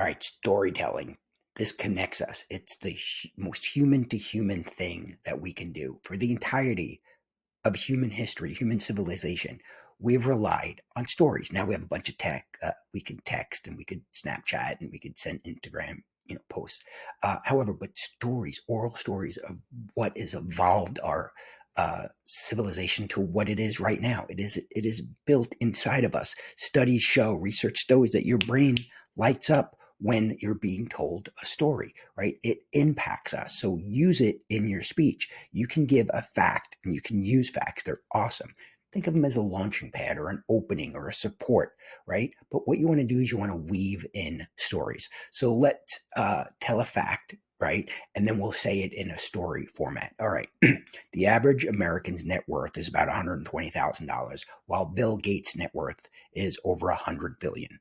All right, storytelling. This connects us. It's the most human to human thing that we can do for the entirety of human history, human civilization. We've relied on stories. Now we have a bunch of tech. We can text and we could Snapchat and we could send Instagram, posts. However, but stories, oral stories of what has evolved our civilization to what it is right now. It is built inside of us. Studies show, research shows that your brain lights up when you're being told a story, right? It impacts us. So use it in your speech. You can give a fact and you can use facts. They're awesome. Think of them as a launching pad or an opening or a support, right? But what you want to do is you want to weave in stories. So let's tell a fact, right? And then we'll say it in a story format. All right. The average American's net worth is about $120,000, while Bill Gates' net worth is over $100 billion.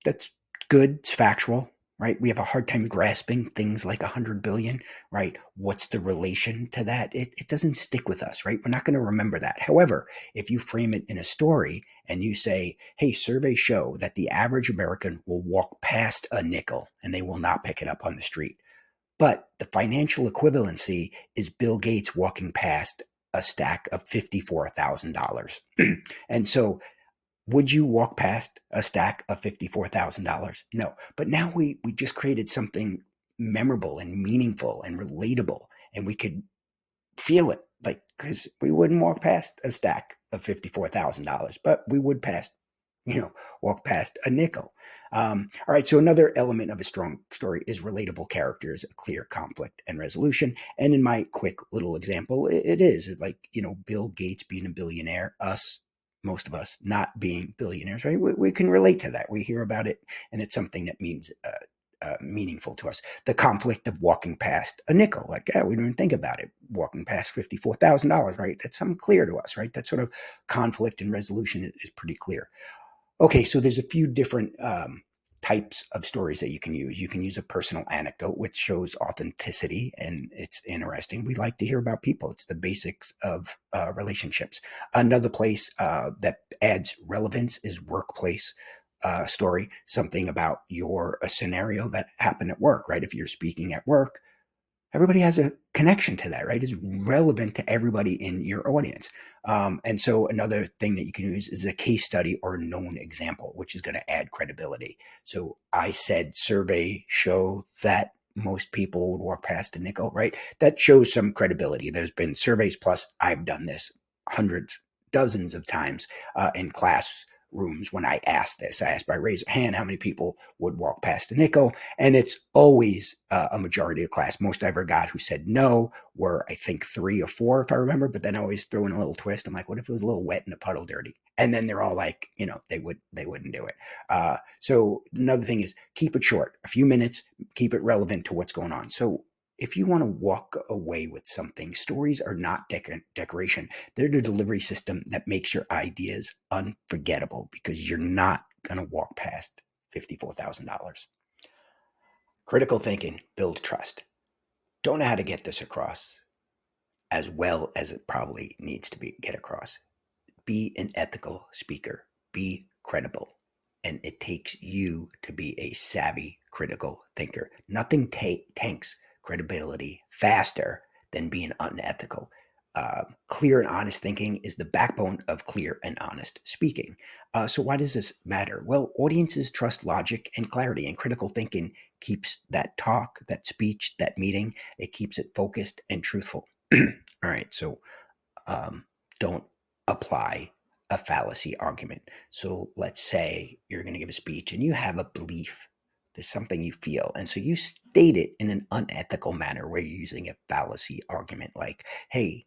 That's good. It's factual, right? We have a hard time grasping things like 100 billion, right? What's the relation to that? It doesn't stick with us, right? We're not going to remember that. However, if you frame it in a story and you say, hey, surveys show that the average American will walk past a nickel and they will not pick it up on the street. But the financial equivalency is Bill Gates walking past a stack of $54,000. And so would you walk past a stack of $54,000? No. But now we just created something memorable and meaningful and relatable, and we could feel it, like, because we wouldn't walk past a stack of $54,000, but we would walk past a nickel. All right. So another element of a strong story is relatable characters, clear conflict and resolution. And in my quick little example, it is like, Bill Gates being a billionaire, most of us not being billionaires, right? We can relate to that. We hear about it and it's something that means meaningful to us. The conflict of walking past a nickel, like, yeah, we didn't even think about it. Walking past $54,000, right? That's something clear to us, right? That sort of conflict and resolution is pretty clear. Okay, so there's a few different types of stories that you can use. You can use a personal anecdote, which shows authenticity, and it's interesting. We like to hear about people. It's the basics of relationships. Another place that adds relevance is workplace story, something about a scenario that happened at work, right? If you're speaking at work, everybody has a connection to that, right? It's relevant to everybody in your audience. And so another thing that you can use is a case study or a known example, which is going to add credibility. So I said survey show that most people would walk past a nickel, right? That shows some credibility. There's been surveys, plus I've done this hundreds, dozens of times in class rooms. When I asked this, I asked by raise of hand how many people would walk past a nickel, and it's always a majority of class. Most I ever got who said no were, I think, 3 or 4, if I remember. But then I always throw in a little twist. I'm like, what if it was a little wet and a puddle dirty? And then they're all like, they wouldn't do it. So another thing is keep it short, a few minutes, keep it relevant to what's going on. So if you want to walk away with something, stories are not decoration. They're the delivery system that makes your ideas unforgettable, because you're not going to walk past $54,000. Critical thinking builds trust. Don't know how to get this across as well as it probably needs to get across. Be an ethical speaker. Be credible. And it takes you to be a savvy, critical thinker. Nothing tanks credibility faster than being unethical. Clear and honest thinking is the backbone of clear and honest speaking. So why does this matter? Well, audiences trust logic and clarity, and critical thinking keeps that talk, that speech, that meeting, it keeps it focused and truthful. All right, so don't apply a fallacy argument. So let's say you're going to give a speech and you have a belief. There's something you feel. And so you state it in an unethical manner where you're using a fallacy argument like, hey,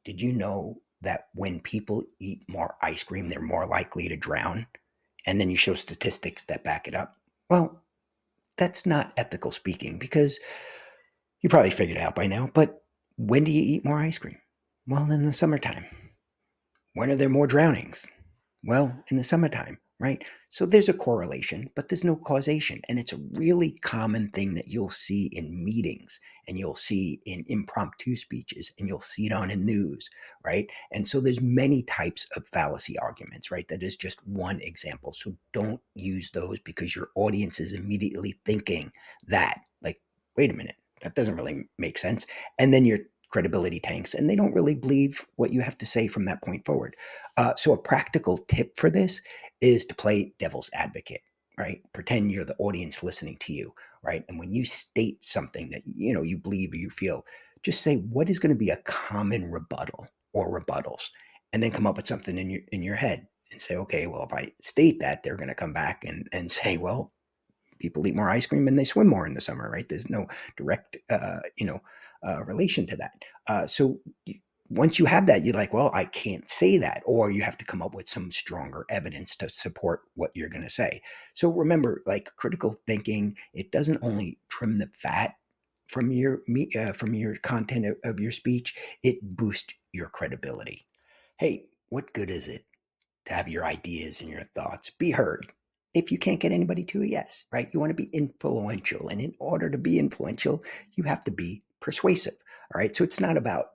did you know that when people eat more ice cream, they're more likely to drown? And then you show statistics that back it up. Well, that's not ethical speaking, because you probably figured it out by now. But when do you eat more ice cream? Well, in the summertime. When are there more drownings? Well, in the summertime. right? So there's a correlation, but there's no causation. And it's a really common thing that you'll see in meetings and you'll see in impromptu speeches and you'll see it on the news, right? And so there's many types of fallacy arguments, right? That is just one example. So don't use those because your audience is immediately thinking that, like, wait a minute, that doesn't really make sense. And then your credibility tanks and they don't really believe what you have to say from that point forward. So a practical tip for this is to play devil's advocate, right? Pretend you're the audience listening to you, right? And when you state something that you believe or you feel, just say what is going to be a common rebuttal or rebuttals, and then come up with something in your head and say, okay, well, if I state that, they're going to come back and say, well, people eat more ice cream and they swim more in the summer, right? There's no direct, relation to that. So once you have that, you're like, well, I can't say that, or you have to come up with some stronger evidence to support what you're going to say. So remember, like critical thinking, it doesn't only trim the fat from your content of your speech, it boosts your credibility. Hey, what good is it to have your ideas and your thoughts be heard if you can't get anybody to a yes, right? You want to be influential. And in order to be influential, you have to be persuasive. All right. So it's not about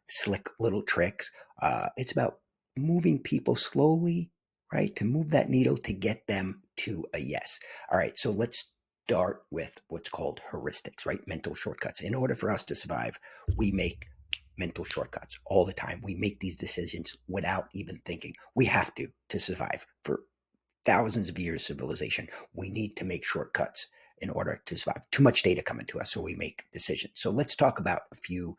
slick little tricks. It's about moving people slowly, right? To move that needle to get them to a yes. All right. So let's start with what's called heuristics, right? Mental shortcuts. In order for us to survive, we make mental shortcuts all the time. We make these decisions without even thinking. We have to survive. For thousands of years of civilization, we need to make shortcuts in order to survive. Too much data coming to us, so we make decisions. So let's talk about a few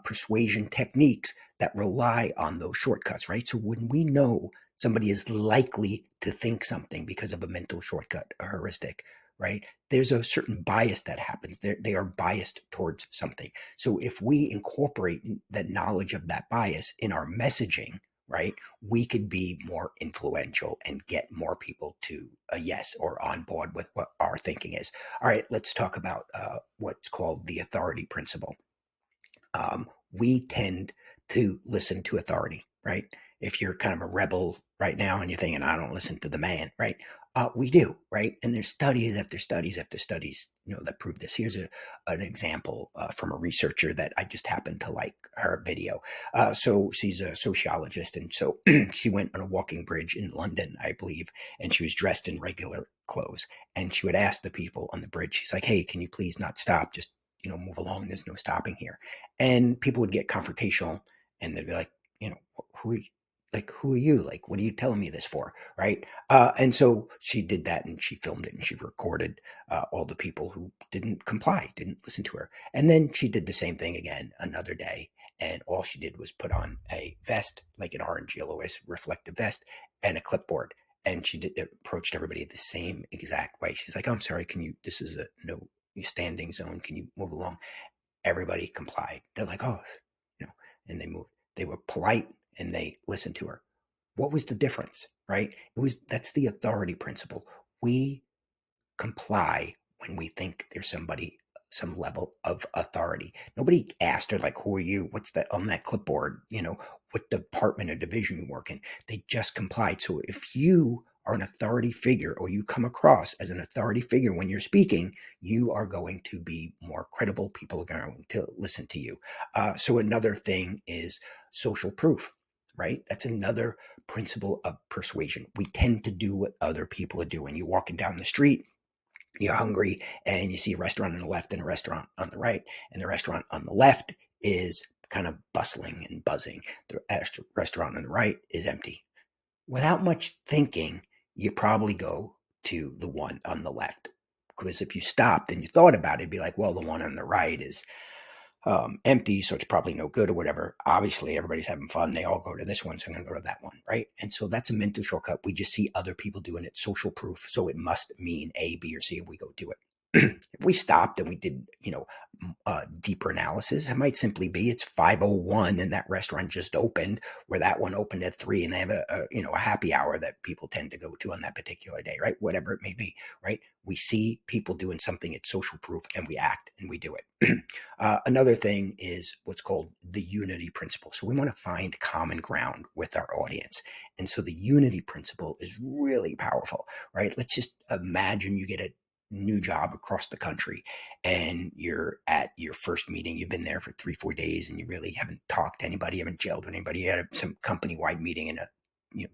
persuasion techniques that rely on those shortcuts, right? So when we know somebody is likely to think something because of a mental shortcut, a heuristic, right? There's a certain bias that happens. They are biased towards something. So if we incorporate that knowledge of that bias in our messaging, right, we could be more influential and get more people to a yes or on board with what our thinking is. All right, let's talk about what's called the authority principle. We tend to listen to authority, right? If you're kind of a rebel right now and you're thinking, I don't listen to the man, right? We do, right? And there's studies after studies after studies, that prove this. Here's an example from a researcher that I just happened to like her video. So she's a sociologist, and so she went on a walking bridge in London, I believe, and she was dressed in regular clothes. And she would ask the people on the bridge, she's like, "Hey, can you please not stop? Just move along. There's no stopping here." And people would get confrontational and they'd be like, who are you? Like, who are you? Like, what are you telling me this for? Right. And so she did that and she filmed it and she recorded all the people who didn't comply, didn't listen to her. And then she did the same thing again another day. And all she did was put on a vest, like an orange, yellowish reflective vest, and a clipboard. And she approached everybody the same exact way. She's like, "I'm sorry, this is a no standing zone. Can you move along?" Everybody complied. They're like, "Oh, you know," and they moved. They were polite and they listened to her. What was the difference, right? That's the authority principle. We comply when we think there's some level of authority. Nobody asked her, like, "Who are you? What's that on that clipboard? What department or division you work in?" They just complied. So if you are an authority figure or you come across as an authority figure when you're speaking, you are going to be more credible. People are going to listen to you. So another thing is social proof, right? That's another principle of persuasion. We tend to do what other people are doing. You're walking down the street, you're hungry, and you see a restaurant on the left and a restaurant on the right, and the restaurant on the left is kind of bustling and buzzing. The restaurant on the right is empty. Without much thinking, you probably go to the one on the left. Because if you stopped and you thought about it, it'd be like, well, the one on the right is empty, so it's probably no good or whatever. Obviously, everybody's having fun. They all go to this one, so I'm going to go to that one, right? And so that's a mental shortcut. We just see other people doing it, social proof. So it must mean A, B, or C if we go do it. If we stopped and we did, deeper analysis, it might simply be it's 5:01 and that restaurant just opened, where that one opened at 3, and they have a happy hour that people tend to go to on that particular day, right? Whatever it may be, right? We see people doing something, it's social proof, and we act and we do it. Another thing is what's called the unity principle. So we want to find common ground with our audience. And so the unity principle is really powerful, right? Let's just imagine you get a new job across the country and you're at your first meeting. You've been there for 3 4 days and you really haven't talked to anybody, haven't gelled with anybody. You had some company wide meeting in a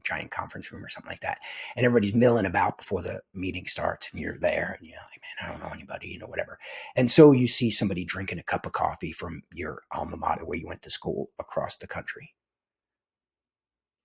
giant conference room or something like that, and everybody's milling about before the meeting starts, and you're there and you're like, man, I don't know anybody, whatever. And so you see somebody drinking a cup of coffee from your alma mater where you went to school across the country.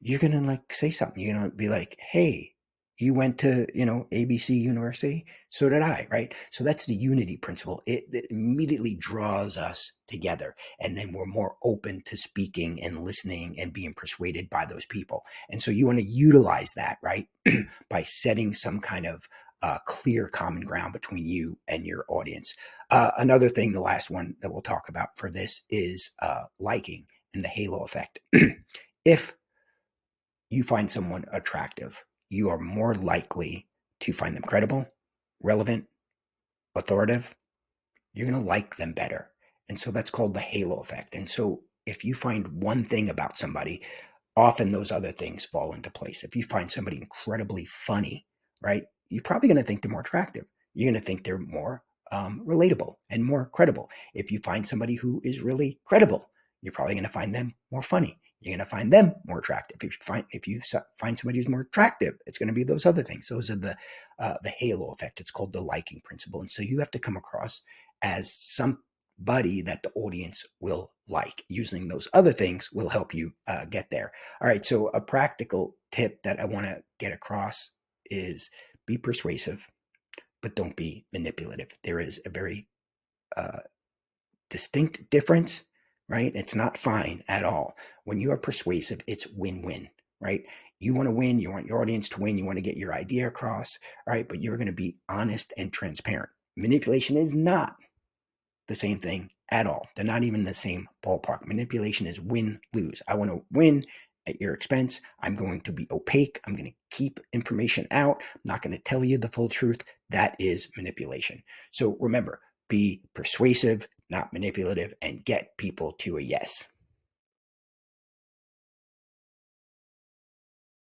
You're gonna like say something. You're gonna be like, hey, you went to, ABC University? So did I, right? So that's the unity principle. It immediately draws us together. And then we're more open to speaking and listening and being persuaded by those people. And so you want to utilize that, right? By setting some kind of clear common ground between you and your audience. Another thing, the last one that we'll talk about for this is liking and the halo effect. If you find someone attractive, you are more likely to find them credible, relevant, authoritative. You're going to like them better. And so that's called the halo effect. And so if you find one thing about somebody, often those other things fall into place. If you find somebody incredibly funny, right, you're probably going to think they're more attractive. You're going to think they're more relatable and more credible. If you find somebody who is really credible, you're probably going to find them more funny. You're going to find them more attractive. If you find somebody who's more attractive, it's going to be those other things. Those are the halo effect. It's called the liking principle. And so you have to come across as somebody that the audience will like. Using those other things will help you get there. All right. So a practical tip that I want to get across is be persuasive, but don't be manipulative. There is a very distinct difference, right? It's not fine at all. When you are persuasive, it's win-win, right? You want to win, you want your audience to win, you want to get your idea across, right? But you're going to be honest and transparent. Manipulation is not the same thing at all. They're not even the same ballpark. Manipulation is win-lose. I want to win at your expense. I'm going to be opaque. I'm going to keep information out. I'm not going to tell you the full truth. That is manipulation. So remember, be persuasive, not manipulative, and get people to a yes.